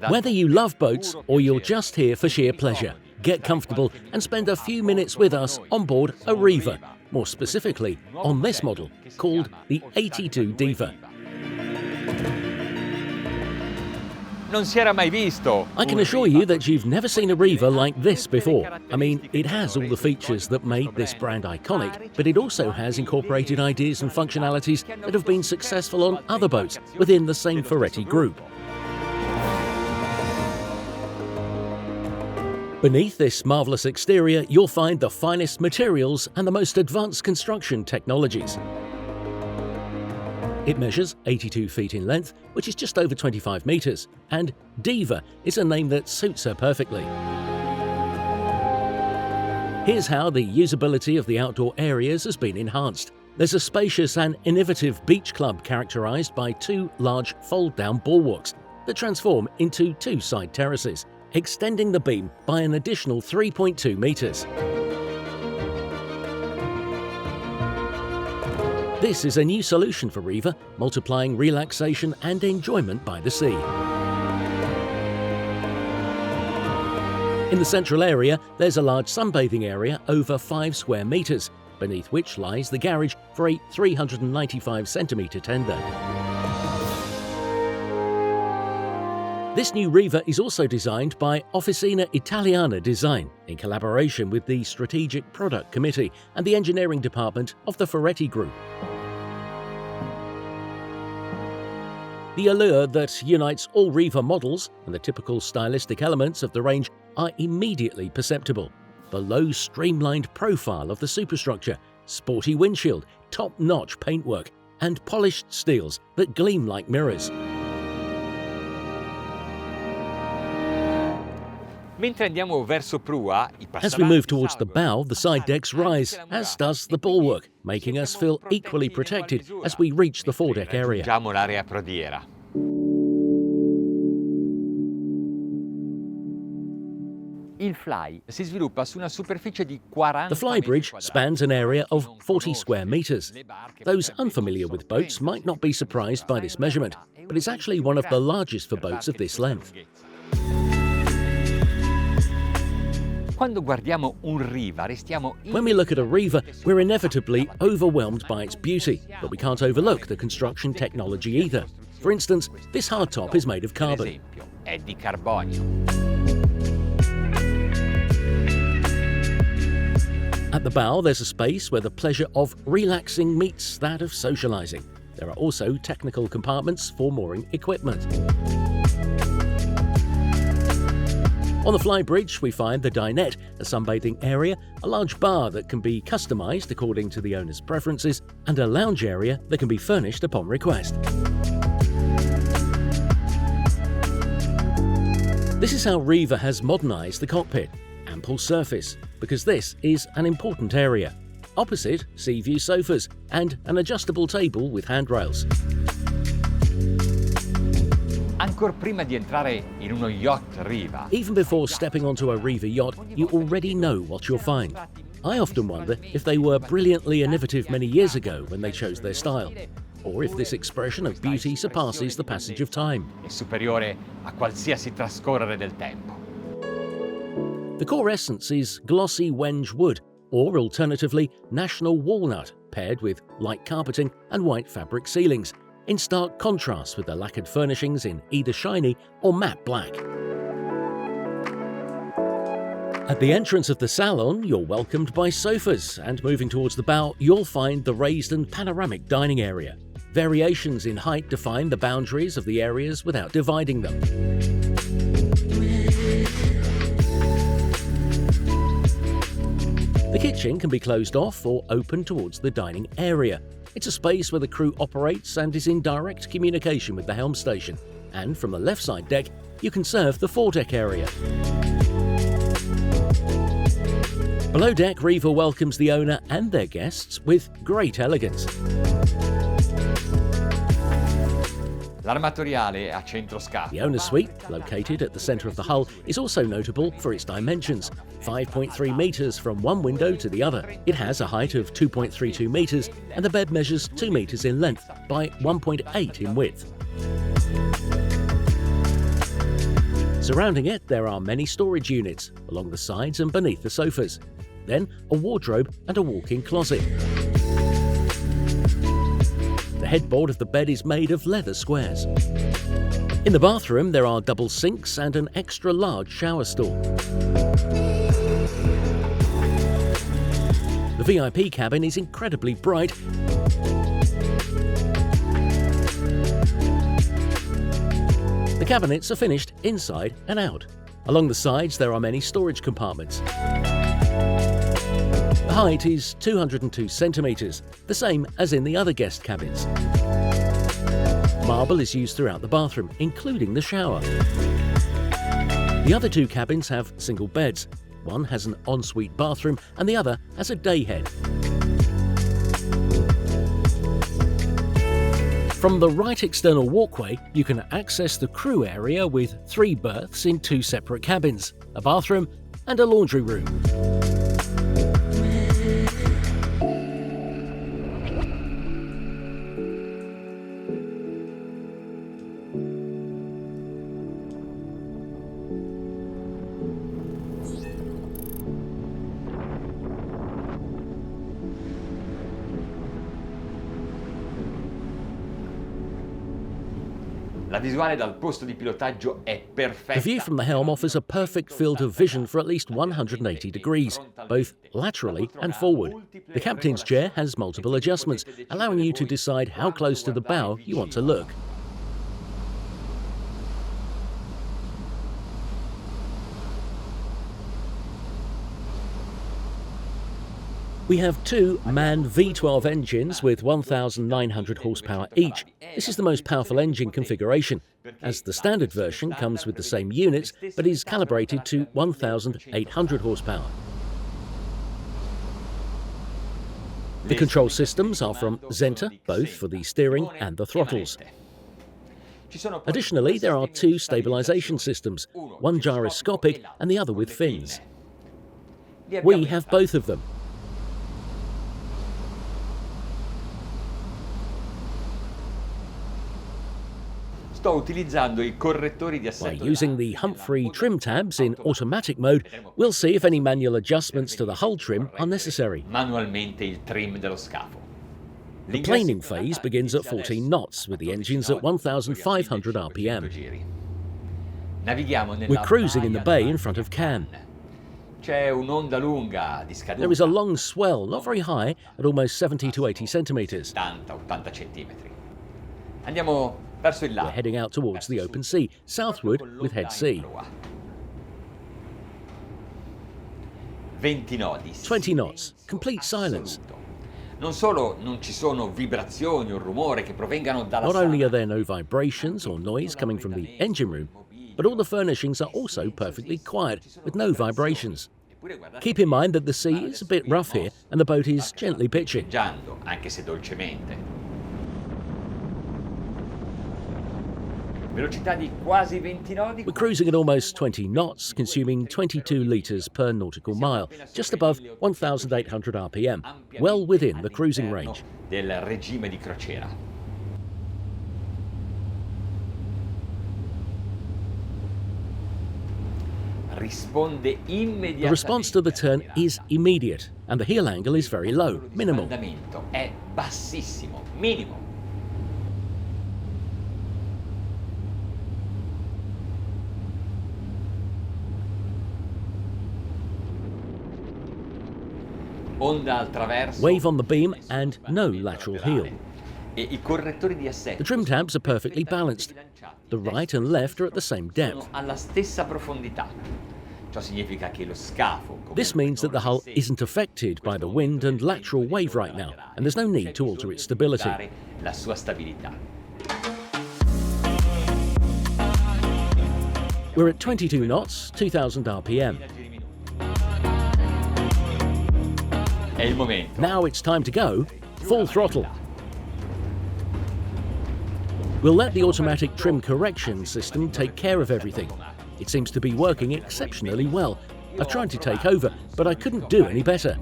Whether you love boats or you're just here for sheer pleasure, get comfortable and spend a few minutes with us on board a Riva, more specifically on this model called the 82 Diva. I can assure you that you've never seen a Riva like this before. I mean, it has all the features that made this brand iconic, but it also has incorporated ideas and functionalities that have been successful on other boats within the same Ferretti group. Beneath this marvellous exterior, you'll find the finest materials and the most advanced construction technologies. It measures 82 feet in length, which is just over 25 meters, and Diva is a name that suits her perfectly. Here's how the usability of the outdoor areas has been enhanced. There's a spacious and innovative beach club characterized by two large fold-down bulwarks that transform into two side terraces, extending the beam by an additional 3.2 meters. This is a new solution for Riva, multiplying relaxation and enjoyment by the sea. In the central area, there's a large sunbathing area over 5 square meters, beneath which lies the garage for a 395 centimeter tender. This new Riva is also designed by Officina Italiana Design in collaboration with the Strategic Product Committee and the Engineering Department of the Ferretti Group. The allure that unites all Riva models and the typical stylistic elements of the range are immediately perceptible. The low, streamlined profile of the superstructure, sporty windshield, top-notch paintwork, and polished steels that gleam like mirrors. As we move towards the bow, the side decks rise, as does the bulwark, making us feel equally protected as we reach the foredeck area. The Flybridge spans an area of 40 square meters. Those unfamiliar with boats might not be surprised by this measurement, but it's actually one of the largest for boats of this length. When we look at a Riva, we're inevitably overwhelmed by its beauty, but we can't overlook the construction technology either. For instance, this hardtop is made of carbon. At the bow, there's a space where the pleasure of relaxing meets that of socializing. There are also technical compartments for mooring equipment. On the Flybridge, we find the dinette, a sunbathing area, a large bar that can be customized according to the owner's preferences, and a lounge area that can be furnished upon request. This is how Riva has modernized the cockpit. Ample surface, because this is an important area. Opposite, sea view sofas and an adjustable table with handrails. Even before stepping onto a Riva yacht, you already know what you'll find. I often wonder if they were brilliantly innovative many years ago when they chose their style, or if this expression of beauty surpasses the passage of time. The core essence is glossy wenge wood, or alternatively national walnut, paired with light carpeting and white fabric ceilings, in stark contrast with the lacquered furnishings in either shiny or matte black. At the entrance of the salon, you're welcomed by sofas, and moving towards the bow, you'll find the raised and panoramic dining area. Variations in height define the boundaries of the areas without dividing them. The kitchen can be closed off or open towards the dining area. It's a space where the crew operates and is in direct communication with the helm station. And from the left side deck, you can serve the foredeck area. Below deck, Riva welcomes the owner and their guests with great elegance. L'armatoriale a centro scafo. The owner's suite, located at the centre of the hull, is also notable for its dimensions, 5.3 metres from one window to the other. It has a height of 2.32 metres and the bed measures 2 metres in length by 1.8 in width. Surrounding it, there are many storage units along the sides and beneath the sofas. Then a wardrobe and a walk-in closet. The headboard of the bed is made of leather squares. In the bathroom, there are double sinks and an extra large shower stall. The VIP cabin is incredibly bright. The cabinets are finished inside and out. Along the sides, there are many storage compartments. The height is 202 centimetres, the same as in the other guest cabins. Marble is used throughout the bathroom, including the shower. The other two cabins have single beds. One has an ensuite bathroom and the other has a day head. From the right external walkway, you can access the crew area with 3 berths in 2 separate cabins, a bathroom and a laundry room. La visuale dal posto di pilotaggio è perfetta. The view from the helm offers a perfect field of vision for at least 180 degrees, both laterally and forward. The captain's chair has multiple adjustments, allowing you to decide how close to the bow you want to look. We have 2 MAN V12 engines with 1,900 horsepower each. This is the most powerful engine configuration, as the standard version comes with the same units but is calibrated to 1,800 horsepower. The control systems are from Zenta, both for the steering and the throttles. Additionally, there are 2 stabilization systems, one gyroscopic and the other with fins. We have both of them. By using the Humphrey trim tabs in automatic mode, we'll see if any manual adjustments to the hull trim are necessary. The planing phase begins at 14 knots, with the engines at 1,500 RPM. We're cruising in the bay in front of Cannes. There is a long swell, not very high, at almost 70 to 80 centimetres. We're heading out towards the open sea, southward with head sea. 20 knots, complete silence. Not only are there no vibrations or noise coming from the engine room, but all the furnishings are also perfectly quiet, with no vibrations. Keep in mind that the sea is a bit rough here and the boat is gently pitching. We're cruising at almost 20 knots, consuming 22 litres per nautical mile, just above 1,800 RPM, well within the cruising range. The response to the turn is immediate, and the heel angle is very low, minimal. Wave on the beam and no lateral heel. The trim tabs are perfectly balanced. The right and left are at the same depth. This means that the hull isn't affected by the wind and lateral wave right now, and there's no need to alter its stability. We're at 22 knots, 2,000 RPM. Now it's time to go full throttle. We'll let the automatic trim correction system take care of everything. It seems to be working exceptionally well. I've tried to take over, but I couldn't do any better.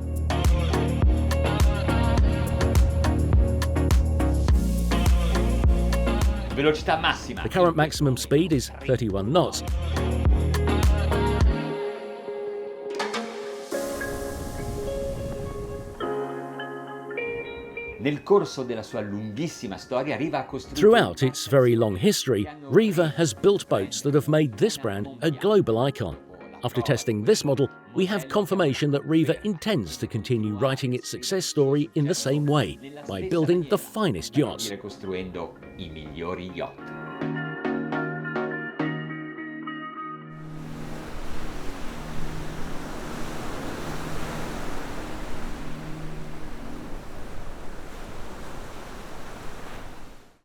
Velocità massima. The current maximum speed is 31 knots. Nel corso della sua lunghissima storia, Riva ha costruito... Throughout its very long history, Riva has built boats that have made this brand a global icon. After testing this model, we have confirmation that Riva intends to continue writing its success story in the same way, by building the finest yachts. Costruendo i migliori yacht.